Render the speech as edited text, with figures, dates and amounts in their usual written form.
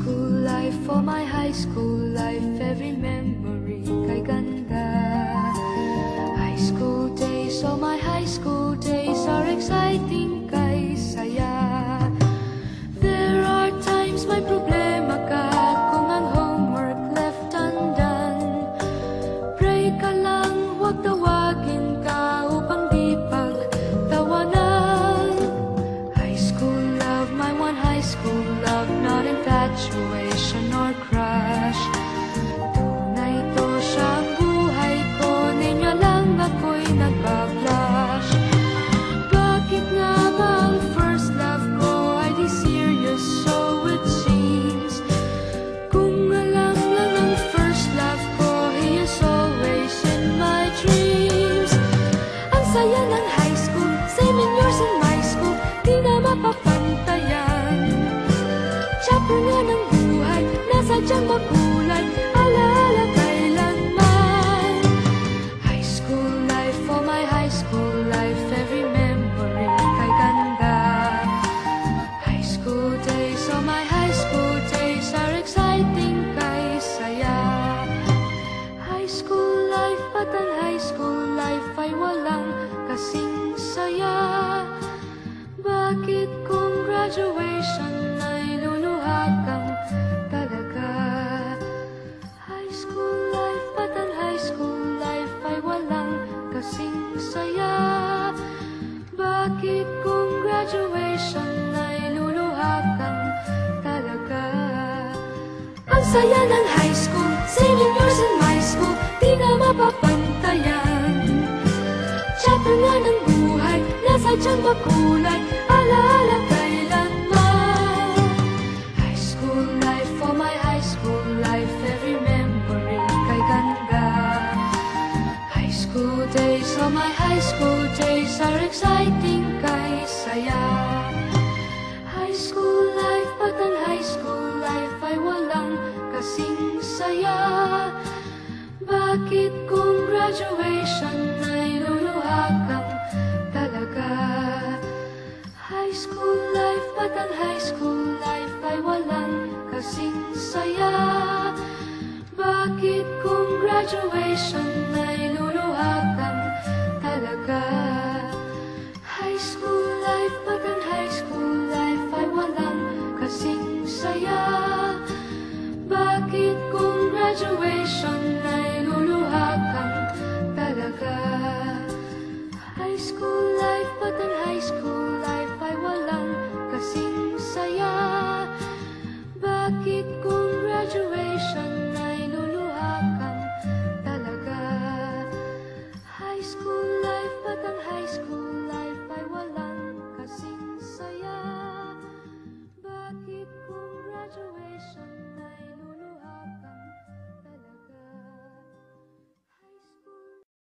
school life, for my high school life, every memory kay ganda. High school days, oh my high school days are exciting kay saya. There are times may problema ka kung ang homework left undone. Pray ka lang, huwag tawagin ka upang di pagtawanan. High school love, my one high school love, not infatuation or crush. Tunay to siyang buhay ko, niya lang ako'y nagbablush. Bakit nga ba ang first love ko ay di serious, so it seems? Kung alam lang ang first love ko, he is always in my dreams. Ang saya ng high school, 7 years in my school, di na mapapantayan. Chapter nga ng buhay, nasadyang makulay, alaala kailanman. High school life, for my high school life, every memory kay ganda. High school days, oh my high school days are exciting kay saya. High school life, but ang high school life ay walang kasing saya. Bakit kung graduation ay luluha kang talaga? High school life, but ang high school life ay walang kasing saya. Bakit kung graduation ay luluha kang talaga? Ang saya ng high school, 7 years in my school, di na mapapantayan. Chapter nga ng buhay, nasadyang makulay, alaala kailanman. High school life, for my high school life, every memory kay ganda. High school days, oh my high school days are exciting kay saya. High school life, but ang high school life ay walang kasing saya. Bakit kung graduation ay luluha kang talaga? High school life, but ang high school life ay walang kasing saya. Bakit kung graduation ay luluha kang talaga? High school life, but ang high school life ay walang kasing saya.